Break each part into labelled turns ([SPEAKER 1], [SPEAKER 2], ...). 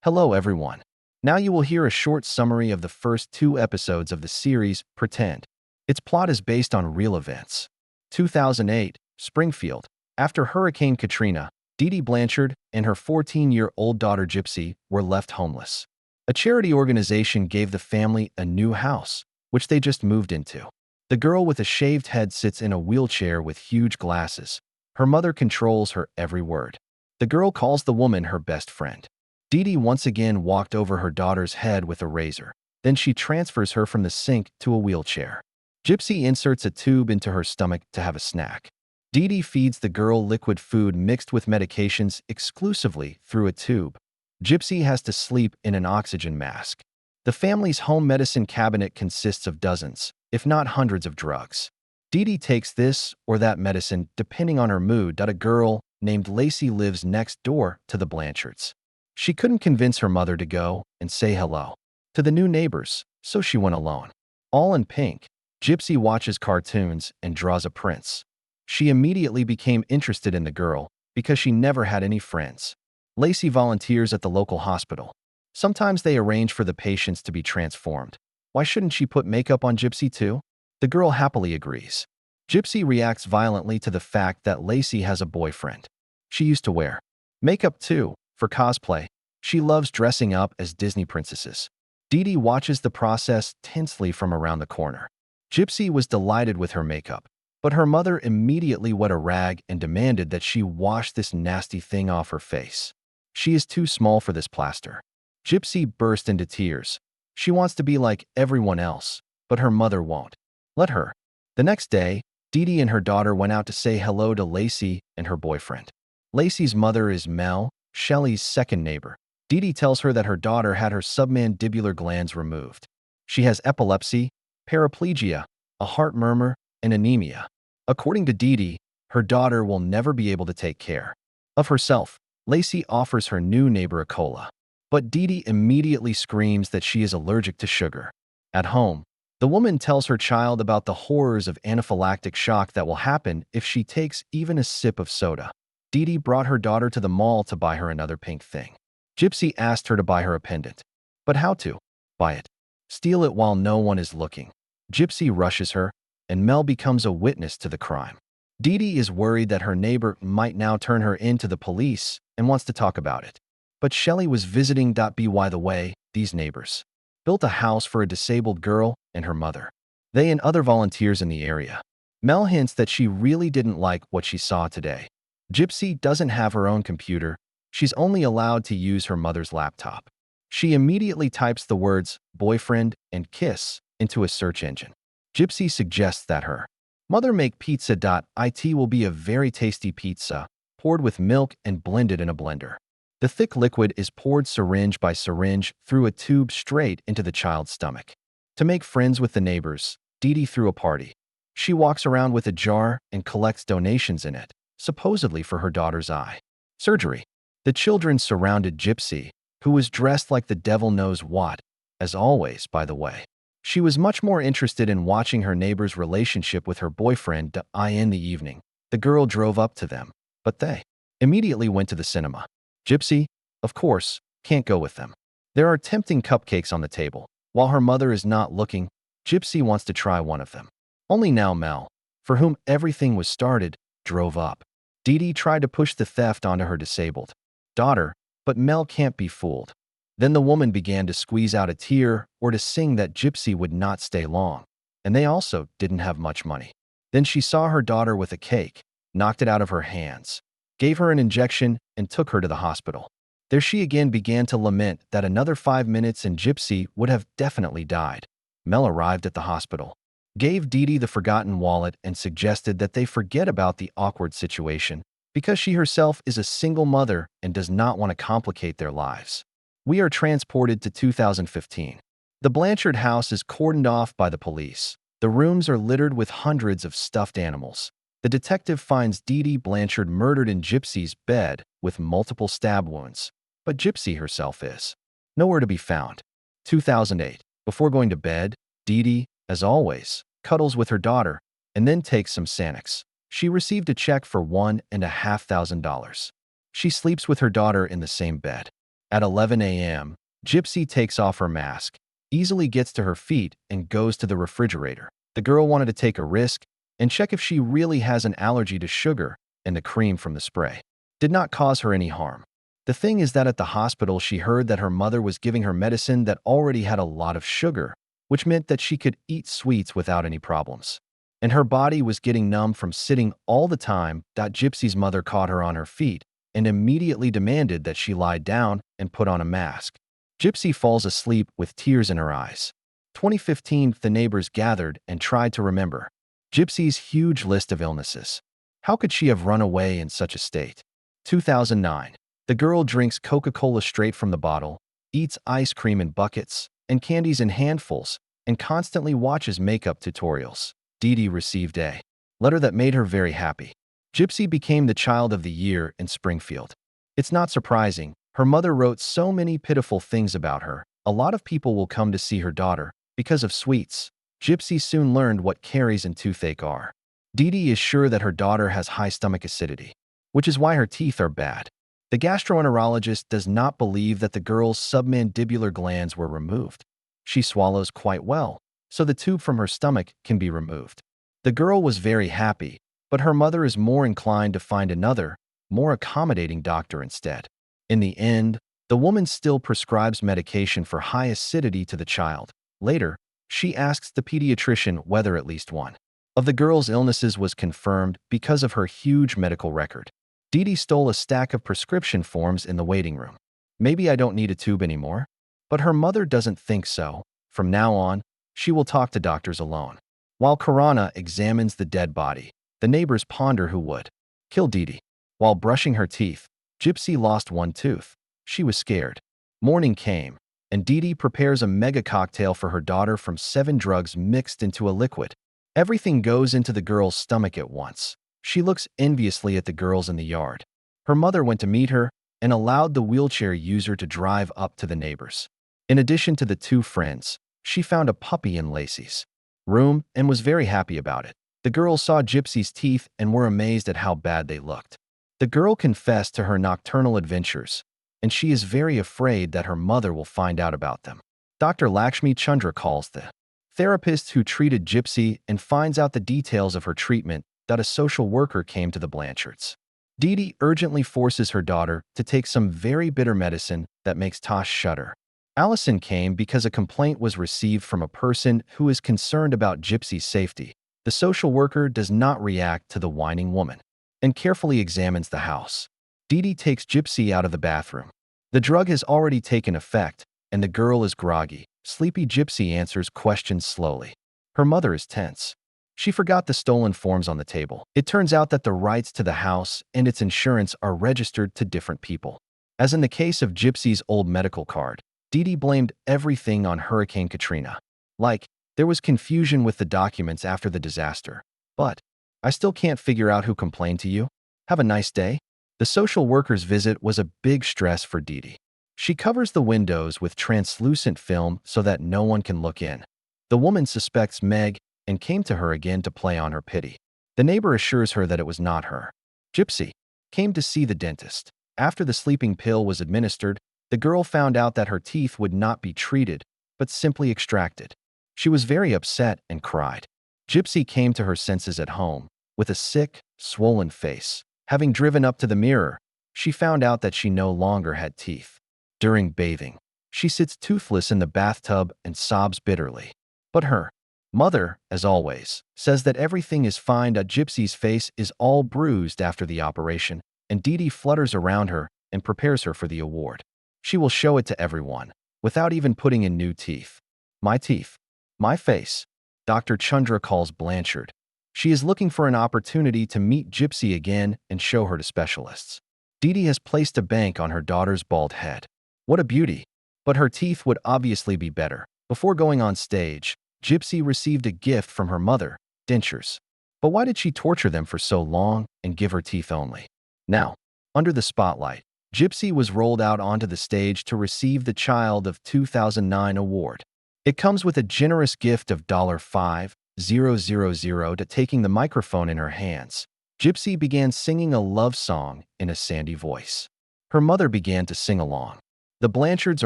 [SPEAKER 1] Hello, everyone. Now you will hear a short summary of the first two episodes of the series, Pretend. Its plot is based on real events. 2008, Springfield. After Hurricane Katrina, Dee Dee Blanchard and her 14-year-old daughter Gypsy were left homeless. A charity organization gave the family a new house, which they just moved into. The girl with a shaved head sits in a wheelchair with huge glasses. Her mother controls her every word. The girl calls the woman her best friend. Dee Dee once again walked over her daughter's head with a razor. Then she transfers her from the sink to a wheelchair. Gypsy inserts a tube into her stomach to have a snack. Dee Dee feeds the girl liquid food mixed with medications exclusively through a tube. Gypsy has to sleep in an oxygen mask. The family's home medicine cabinet consists of dozens, if not hundreds of drugs. Dee Dee takes this or that medicine depending on her mood. A girl named Lacey lives next door to the Blanchards. She couldn't convince her mother to go and say hello to the new neighbors, so she went alone. All in pink, Gypsy watches cartoons and draws a prince. She immediately became interested in the girl because she never had any friends. Lacey volunteers at the local hospital. Sometimes they arrange for the patients to be transformed. Why shouldn't she put makeup on Gypsy too? The girl happily agrees. Gypsy reacts violently to the fact that Lacey has a boyfriend. She used to wear makeup too, for cosplay. She loves dressing up as Disney princesses. Dee Dee watches the process tensely from around the corner. Gypsy was delighted with her makeup, but her mother immediately wet a rag and demanded that she wash this nasty thing off her face. She is too small for this plaster. Gypsy burst into tears. She wants to be like everyone else, but her mother won't let her. The next day, Dee Dee and her daughter went out to say hello to Lacey and her boyfriend. Lacey's mother is Mel, Shelley's second neighbor. Dee Dee tells her that her daughter had her submandibular glands removed. She has epilepsy, paraplegia, a heart murmur, and anemia. According to Dee Dee, her daughter will never be able to take care of herself. Lacey offers her new neighbor a cola, but Dee Dee immediately screams that she is allergic to sugar. At home, the woman tells her child about the horrors of anaphylactic shock that will happen if she takes even a sip of soda. Dee Dee brought her daughter to the mall to buy her another pink thing. Gypsy asked her to buy her a pendant. But how to buy it? Steal it while no one is looking. Gypsy rushes her, and Mel becomes a witness to the crime. Dee Dee is worried that her neighbor might now turn her in to the police and wants to talk about it. But Shelley was visiting. By the way, these neighbors built a house for a disabled girl and her mother. They and other volunteers in the area. Mel hints that she really didn't like what she saw today. Gypsy doesn't have her own computer. She's only allowed to use her mother's laptop. She immediately types the words boyfriend and kiss into a search engine. Gypsy suggests that her mother make pizza. It will be a very tasty pizza, poured with milk and blended in a blender. The thick liquid is poured syringe by syringe through a tube straight into the child's stomach. To make friends with the neighbors, Dee Dee threw a party. She walks around with a jar and collects donations in it, supposedly for her daughter's eye surgery. The children surrounded Gypsy, who was dressed like the devil knows what, as always, by the way. She was much more interested in watching her neighbor's relationship with her boyfriend. In the evening, the girl drove up to them, but they immediately went to the cinema. Gypsy, of course, can't go with them. There are tempting cupcakes on the table. While her mother is not looking, Gypsy wants to try one of them. Only now Mel, for whom everything was started, drove up. Dee Dee tried to push the theft onto her disabled daughter, but Mel can't be fooled. Then the woman began to squeeze out a tear or to sing that Gypsy would not stay long, and they also didn't have much money. Then she saw her daughter with a cake, knocked it out of her hands, gave her an injection, and took her to the hospital. There she again began to lament that another 5 minutes and Gypsy would have definitely died. Mel arrived at the hospital, gave Dee Dee the forgotten wallet, and suggested that they forget about the awkward situation because she herself is a single mother and does not want to complicate their lives. We are transported to 2015. The Blanchard house is cordoned off by the police. The rooms are littered with hundreds of stuffed animals. The detective finds Dee Dee Blanchard murdered in Gypsy's bed with multiple stab wounds, but Gypsy herself is nowhere to be found. 2008. Before going to bed, Dee Dee, as always, cuddles with her daughter and then takes some Xanax. She received a check for $1,500. She sleeps with her daughter in the same bed. At 11 a.m., Gypsy takes off her mask, easily gets to her feet, and goes to the refrigerator. The girl wanted to take a risk and check if she really has an allergy to sugar, and the cream from the spray did not cause her any harm. The thing is that at the hospital she heard that her mother was giving her medicine that already had a lot of sugar, which meant that she could eat sweets without any problems. And her body was getting numb from sitting all the time. Gypsy's mother caught her on her feet and immediately demanded that she lie down and put on a mask. Gypsy falls asleep with tears in her eyes. 2015, the neighbors gathered and tried to remember Gypsy's huge list of illnesses. How could she have run away in such a state? 2009. The girl drinks Coca-Cola straight from the bottle, eats ice cream in buckets and candies in handfuls, and constantly watches makeup tutorials. Dee Dee received a letter that made her very happy. Gypsy became the child of the year in Springfield. It's not surprising. Her mother wrote so many pitiful things about her. A lot of people will come to see her daughter because of sweets. Gypsy soon learned what caries and toothache are. Dee Dee is sure that her daughter has high stomach acidity, which is why her teeth are bad. The gastroenterologist does not believe that the girl's submandibular glands were removed. She swallows quite well, so the tube from her stomach can be removed. The girl was very happy, but her mother is more inclined to find another, more accommodating doctor instead. In the end, the woman still prescribes medication for high acidity to the child. Later, she asks the pediatrician whether at least one of the girl's illnesses was confirmed because of her huge medical record. Dee Dee stole a stack of prescription forms in the waiting room. Maybe I don't need a tube anymore. But her mother doesn't think so. From now on, she will talk to doctors alone. While Karana examines the dead body, the neighbors ponder who would kill Dee Dee. While brushing her teeth, Gypsy lost one tooth. She was scared. Morning came, and Dee Dee prepares a mega cocktail for her daughter from 7 drugs mixed into a liquid. Everything goes into the girl's stomach at once. She looks enviously at the girls in the yard. Her mother went to meet her and allowed the wheelchair user to drive up to the neighbors. In addition to the 2 friends, she found a puppy in Lacey's room and was very happy about it. The girls saw Gypsy's teeth and were amazed at how bad they looked. The girl confessed to her nocturnal adventures, and she is very afraid that her mother will find out about them. Dr. Lakshmi Chandra calls the therapist who treated Gypsy and finds out the details of her treatment. That a social worker came to the Blanchards. Dee Dee urgently forces her daughter to take some very bitter medicine that makes Tosh shudder. Allison came because a complaint was received from a person who is concerned about Gypsy's safety. The social worker does not react to the whining woman and carefully examines the house. Dee Dee takes Gypsy out of the bathroom. The drug has already taken effect, and the girl is groggy. Sleepy Gypsy answers questions slowly. Her mother is tense. She forgot the stolen forms on the table. It turns out that the rights to the house and its insurance are registered to different people. As in the case of Gypsy's old medical card, Dee Dee blamed everything on Hurricane Katrina. Like, there was confusion with the documents after the disaster. But I still can't figure out who complained to you. Have a nice day. The social worker's visit was a big stress for Dee Dee. She covers the windows with translucent film so that no one can look in. The woman suspects Meg and came to her again to play on her pity. The neighbor assures her that it was not her. Gypsy came to see the dentist. After the sleeping pill was administered, the girl found out that her teeth would not be treated, but simply extracted. She was very upset and cried. Gypsy came to her senses at home, with a sick, swollen face. Having driven up to the mirror, she found out that she no longer had teeth. During bathing, she sits toothless in the bathtub and sobs bitterly. But her mother, as always, says that everything is fine. Gypsy's face is all bruised after the operation, and Dee Dee flutters around her and prepares her for the award. She will show it to everyone, without even putting in new teeth. My teeth. My face. Dr. Chandra calls Blanchard. She is looking for an opportunity to meet Gypsy again and show her to specialists. Dee Dee has placed a bank on her daughter's bald head. What a beauty! But her teeth would obviously be better. Before going on stage, Gypsy received a gift from her mother, dentures. But why did she torture them for so long and give her teeth only? Now, under the spotlight, Gypsy was rolled out onto the stage to receive the Child of 2009 award. It comes with a generous gift of $5,000 to taking the microphone in her hands. Gypsy began singing a love song in a sandy voice. Her mother began to sing along. The Blanchards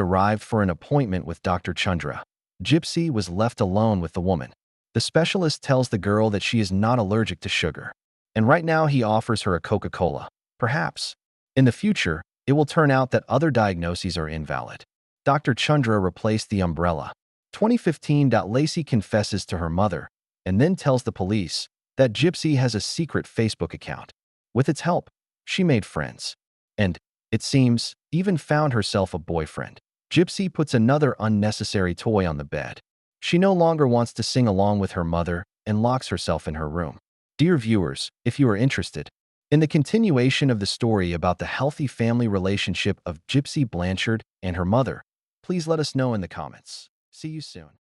[SPEAKER 1] arrived for an appointment with Dr. Chandra. Gypsy was left alone with the woman. The specialist tells the girl that she is not allergic to sugar. And right now he offers her a Coca-Cola. Perhaps, in the future, it will turn out that other diagnoses are invalid. Dr. Chandra replaced the umbrella. 2015. Lacey confesses to her mother and then tells the police that Gypsy has a secret Facebook account. With its help, she made friends. And, it seems, even found herself a boyfriend. Gypsy puts another unnecessary toy on the bed. She no longer wants to sing along with her mother and locks herself in her room. Dear viewers, if you are interested in the continuation of the story about the healthy family relationship of Gypsy Blanchard and her mother, please let us know in the comments. See you soon.